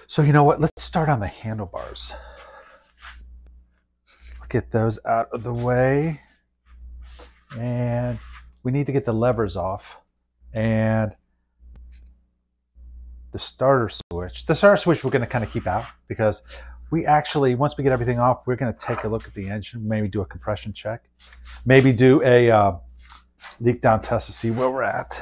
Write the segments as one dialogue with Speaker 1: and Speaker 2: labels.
Speaker 1: So you know what? Let's start on the handlebars. Get those out of the way. And we need to get the levers off. And the starter switch. The starter switch we're going to kind of keep out because we actually, once we get everything off, we're going to take a look at the engine, maybe do a compression check, maybe do a leak down test to see where we're at.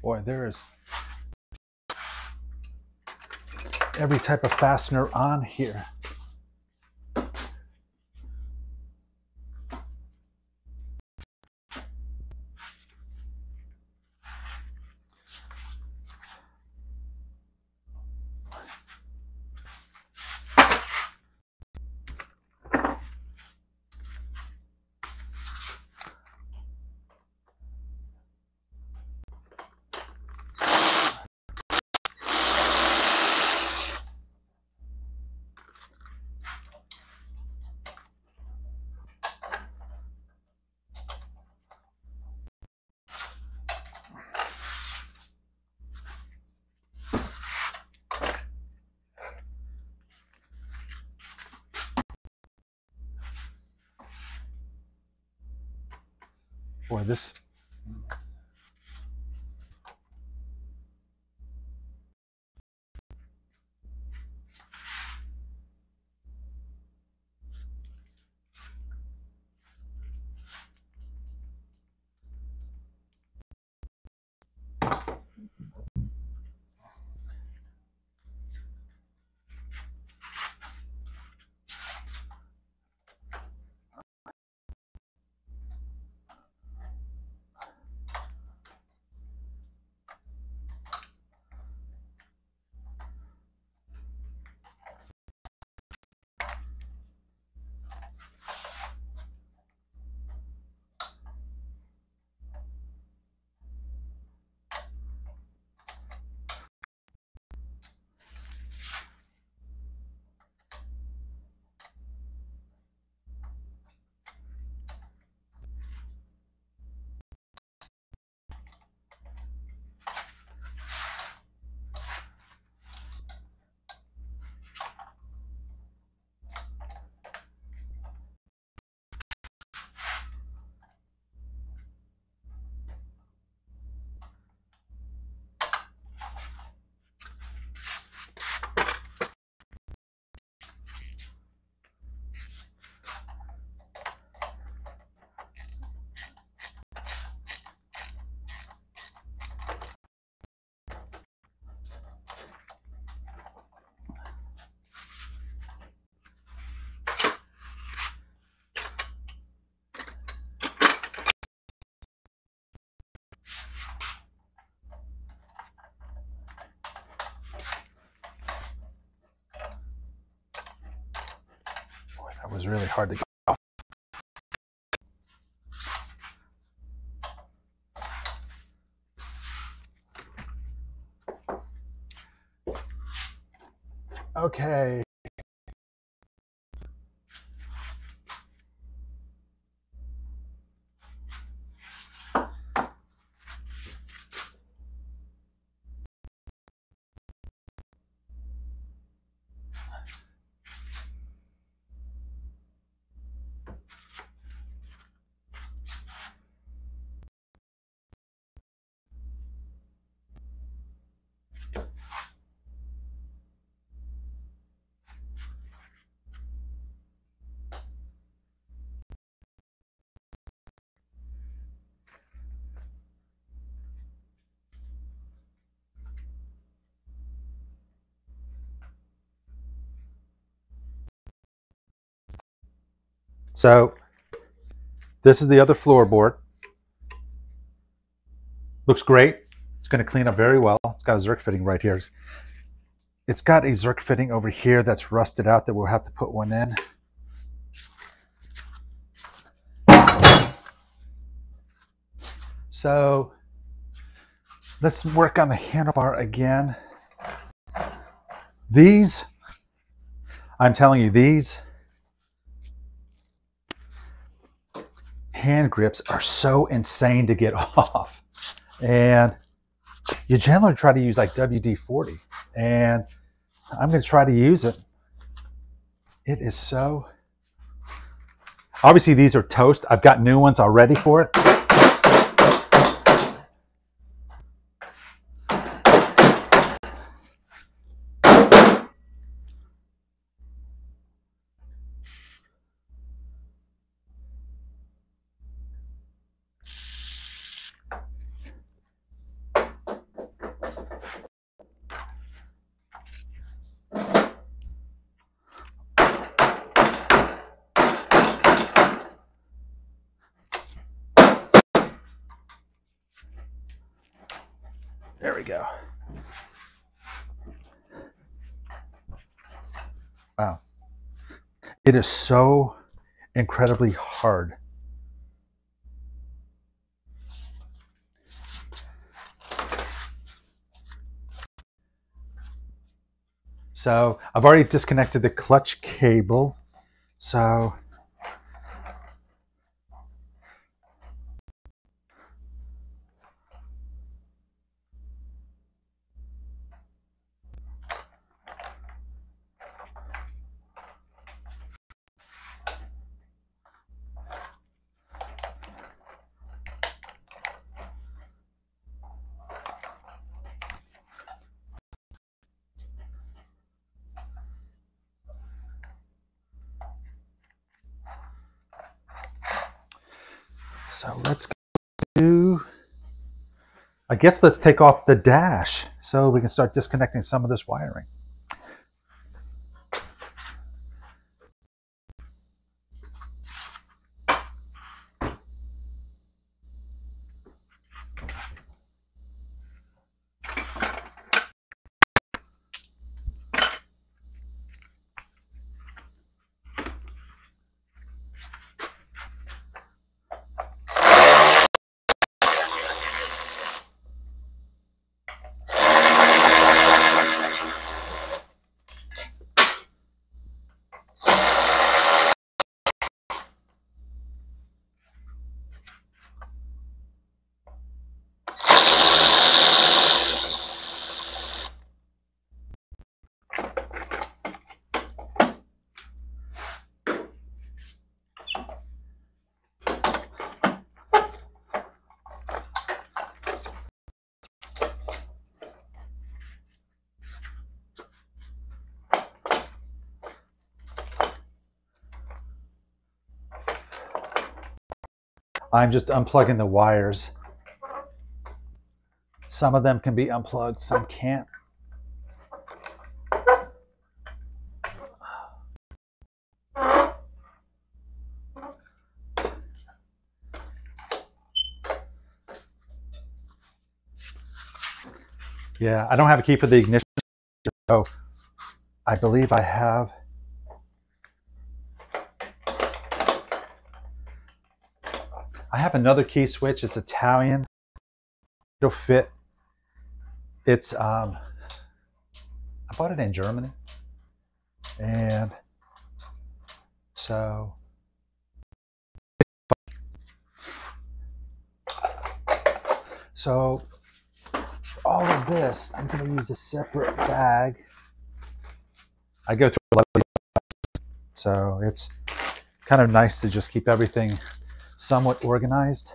Speaker 1: Boy, there is every type of fastener on here. Boy, this. Boy, that was really hard to get off. Okay. So this is the other floorboard. Looks great. It's going to clean up very well. It's got a Zerk fitting right here. It's got a Zerk fitting over here that's rusted out that we'll have to put one in. So let's work on the handlebar again. These, I'm telling you, these hand grips are so insane to get off. And you generally try to use like WD-40. And I'm going to try to use it. It is so... Obviously, these are toast. I've got new ones already for it. There we go. Wow. It is so incredibly hard. So I've already disconnected the clutch cable. So let's do, I guess let's take off the dash so we can start disconnecting some of this wiring. I'm just unplugging the wires. Some of them can be unplugged, some can't. Yeah, I don't have a key for the ignition. Oh, I believe I have. I have another key switch. It's Italian. It'll fit. It's I bought it in Germany, and so all of this, I'm going to use a separate bag. I go through a lot of these, so it's kind of nice to just keep everything somewhat organized.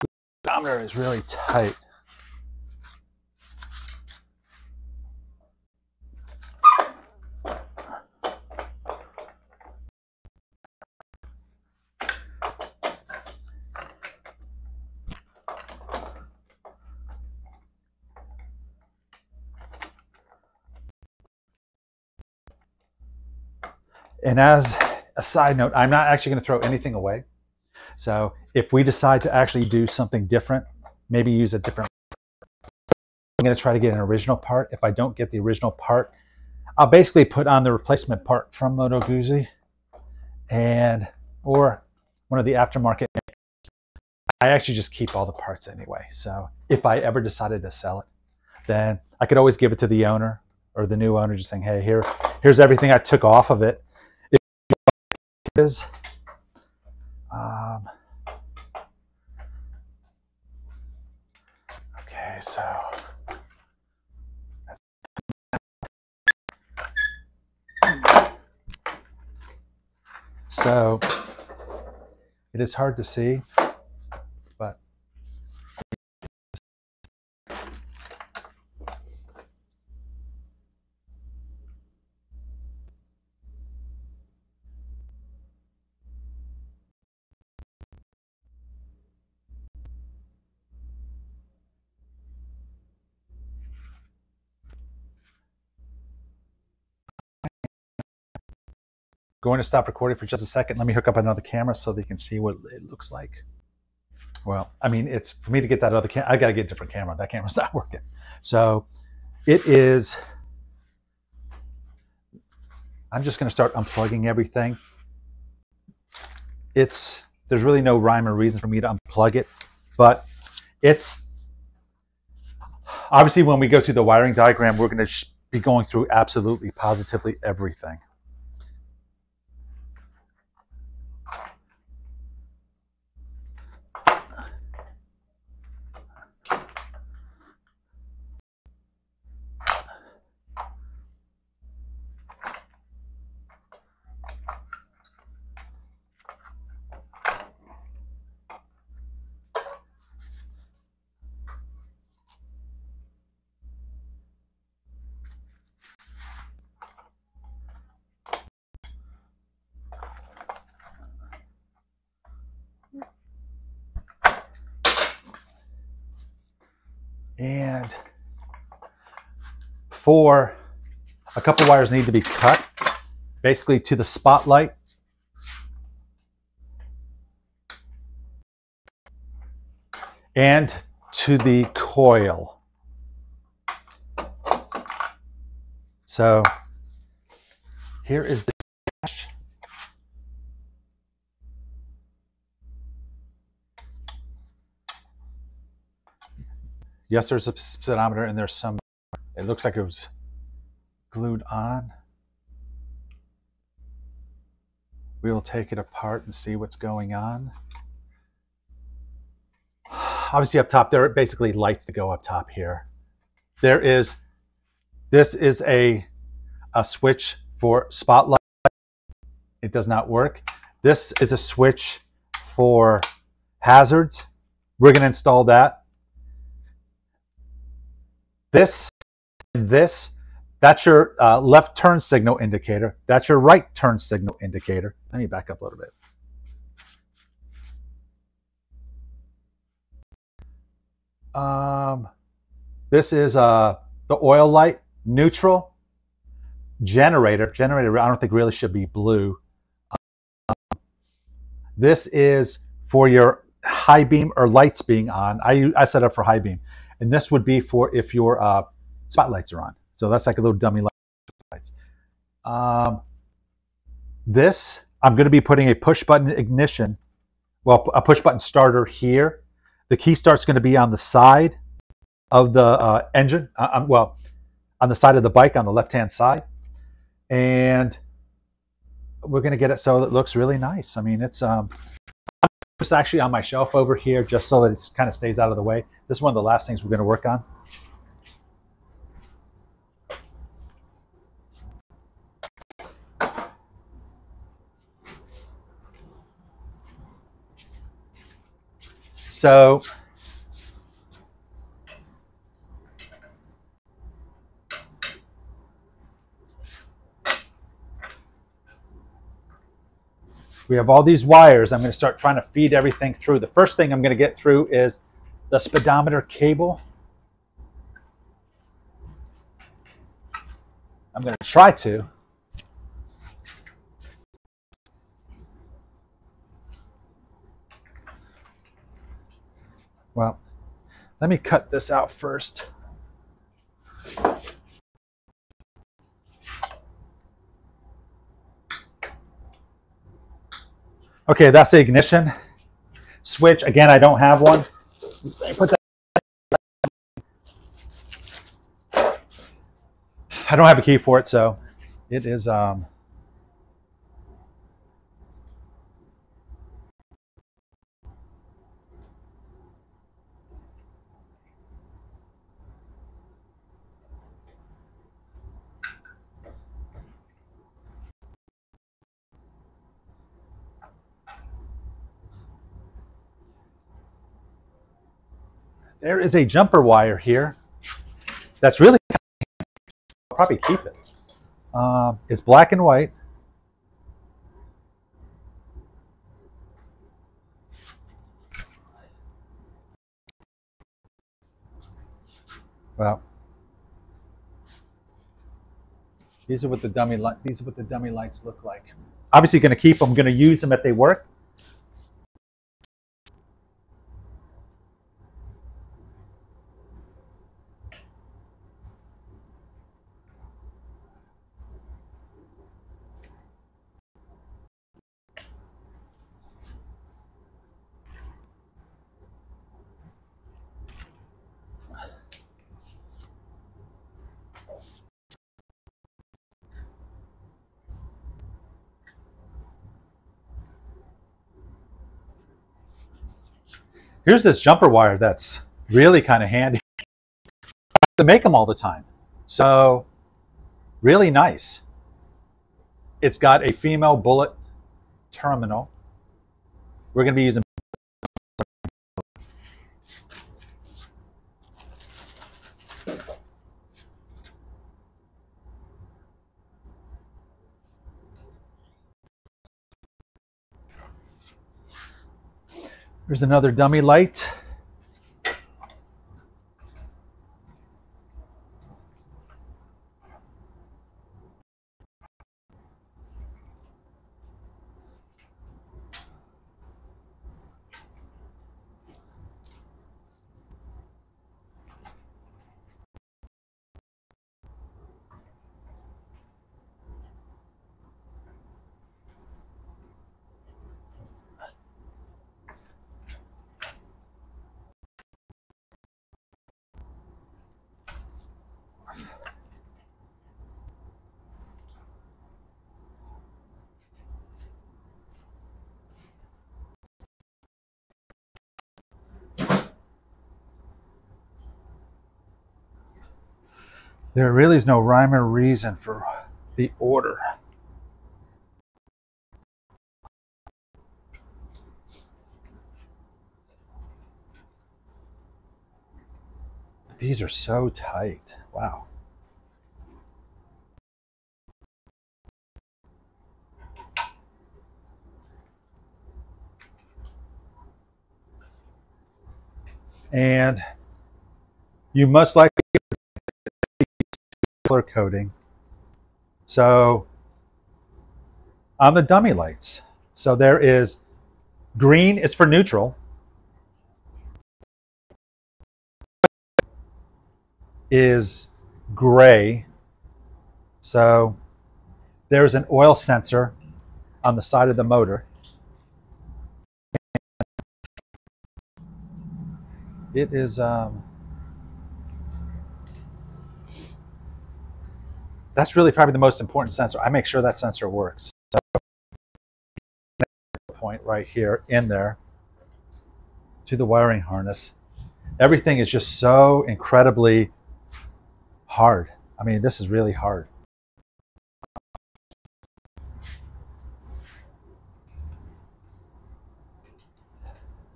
Speaker 1: The odometer is really tight. And as a side note, I'm not actually going to throw anything away. So if we decide to actually do something different, maybe use a different, I'm going to try to get an original part. If I don't get the original part, I'll basically put on the replacement part from Moto Guzzi and or one of the aftermarket. I actually just keep all the parts anyway. So if I ever decided to sell it, then I could always give it to the owner or the new owner, just saying, hey, here's everything I took off of it. It is okay, so it is hard to see, but going to stop recording for just a second. Let me hook up another camera so they can see what it looks like. Well, I mean, it's for me to get that other camera, I got to get a different camera. That camera's not working. So it is, I'm just going to start unplugging everything. There's really no rhyme or reason for me to unplug it, but it's, obviously when we go through the wiring diagram, we're going to be going through absolutely, positively everything. And for a couple wires need to be cut, basically to the spotlight. And to the coil. So here is the dash. Yes, there's a speedometer and there's some, it looks like it was glued on. We will take it apart and see what's going on. Obviously up top, there are basically lights that go up top here. This is a switch for spotlight. It does not work. This is a switch for hazards. We're going to install that. This, that's your left turn signal indicator. That's your right turn signal indicator. Let me back up a little bit. This is the oil light, neutral, generator. Generator, I don't think really should be blue. This is for your high beam or lights being on. I set up for high beam. And this would be for if your spotlights are on. So that's like a little dummy lights. This, I'm going to be putting a push button ignition, well, a push button starter here. The key start's going to be on the side of the engine, well, on the side of the bike on the left-hand side. And we're going to get it so it looks really nice. I mean, it's actually on my shelf over here just so that it kind of stays out of the way. This is one of the last things we're going to work on. So we have all these wires. I'm going to start trying to feed everything through. The first thing I'm going to get through is the speedometer cable. I'm going to try to. Let me cut this out first. Okay, that's the ignition switch. Again, I don't have one. Put that. I don't have a key for it, so it is there is a jumper wire here. That's really, I'll probably keep it. It's black and white. Well, these are what the dummy lights look like. Obviously, going to keep them. Going to use them if they work. Here's this jumper wire that's really kind of handy. I have to make them all the time. So, really nice. It's got a female bullet terminal. We're going to be using. Here's another dummy light. There really is no rhyme or reason for the order. These are so tight. Wow. And you must likely color coding. So on the dummy lights, so there is green is for neutral, is gray. So there's an oil sensor on the side of the motor. It is that's really probably the most important sensor. I make sure that sensor works. So point right here in there to the wiring harness. Everything is just so incredibly hard. I mean, this is really hard.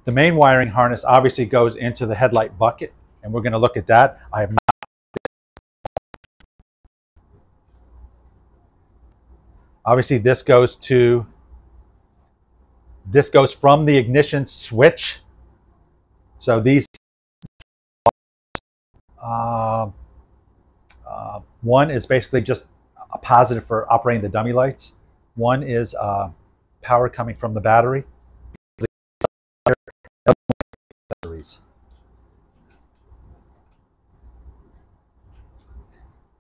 Speaker 1: The main wiring harness obviously goes into the headlight bucket, and we're going to look at that. I have not. Obviously, this goes from the ignition switch. So these, one is basically just a positive for operating the dummy lights. One is power coming from the battery.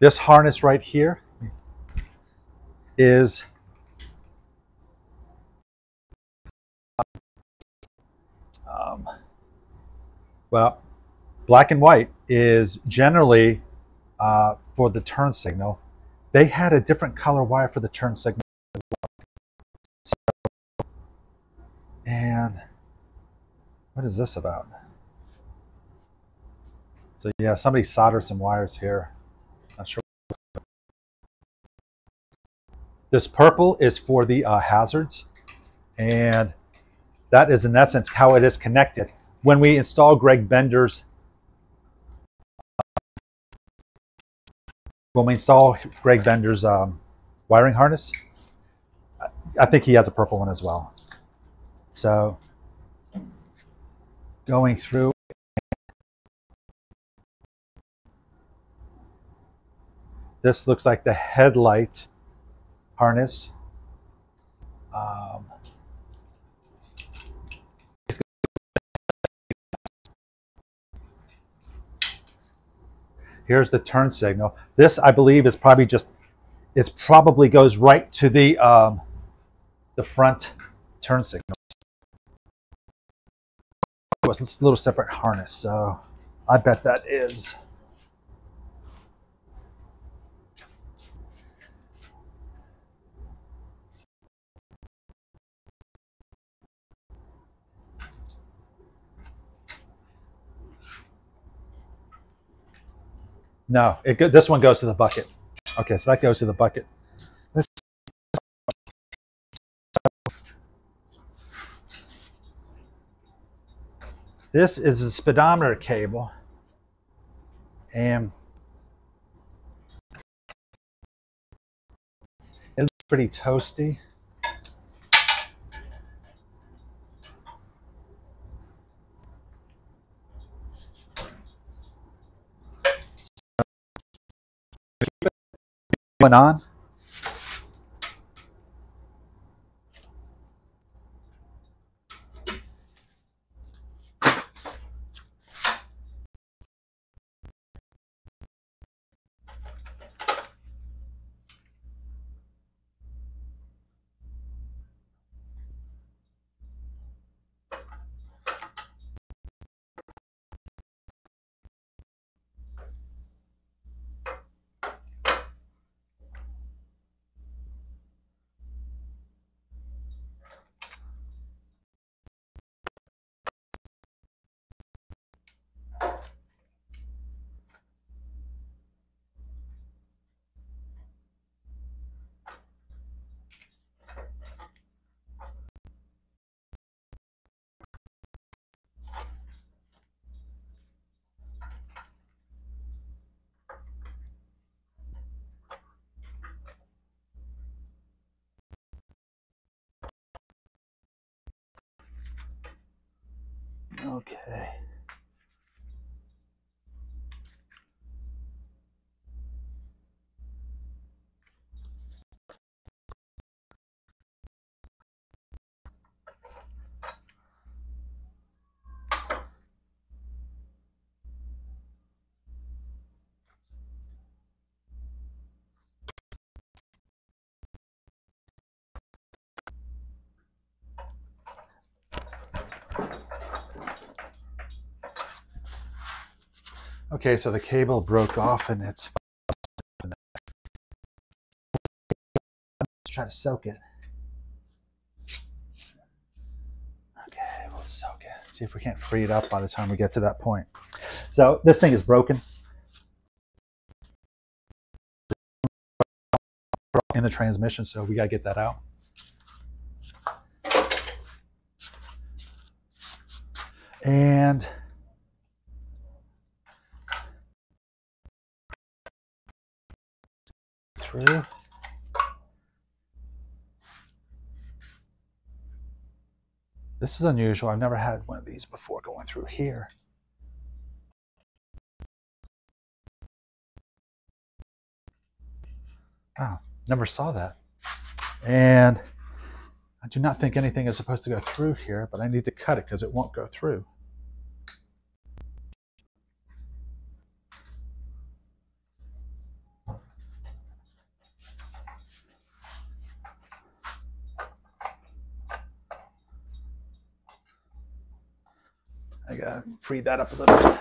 Speaker 1: This harness right here is well, black and white is generally for the turn signal. They had a different color wire for the turn signal. And what is this about? So yeah, somebody soldered some wires here. Not sure. This purple is for the hazards, and that is in essence how it is connected. When we install Greg Bender's wiring harness, I think he has a purple one as well. So going through, this looks like the headlight harness. Here's the turn signal. This, I believe, is probably just, it probably goes right to the front turn signal. It's a little separate harness, so I bet that is. No, this one goes to the bucket. Okay, so that goes to the bucket. This is a speedometer cable, and it's pretty toasty. Going on. Okay. Okay, so the cable broke off and it's try to soak it. Okay, we'll soak it. See if we can't free it up by the time we get to that point. So this thing is broken in the transmission, so we gotta get that out. And through. This is unusual. I've never had one of these before going through here. Wow, never saw that. And I do not think anything is supposed to go through here, but I need to cut it because it won't go through. I gotta free that up a little bit.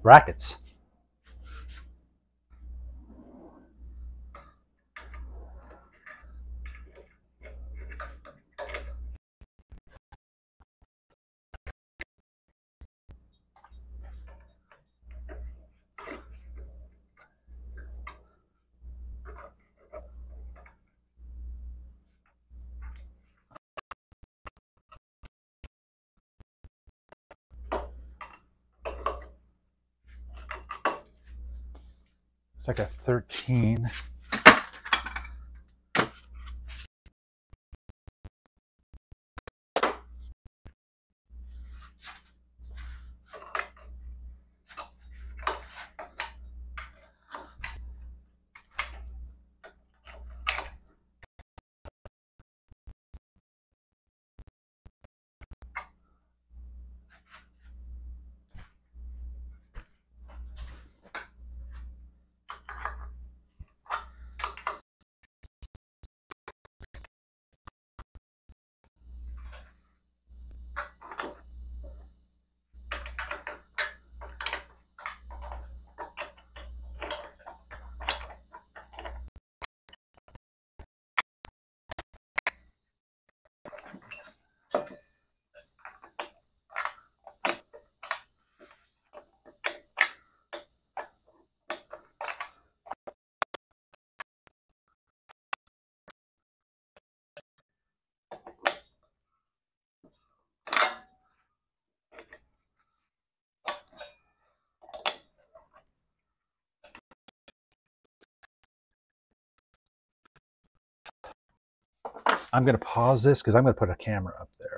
Speaker 1: Brackets. It's like a 13. I'm going to pause this because I'm going to put a camera up there.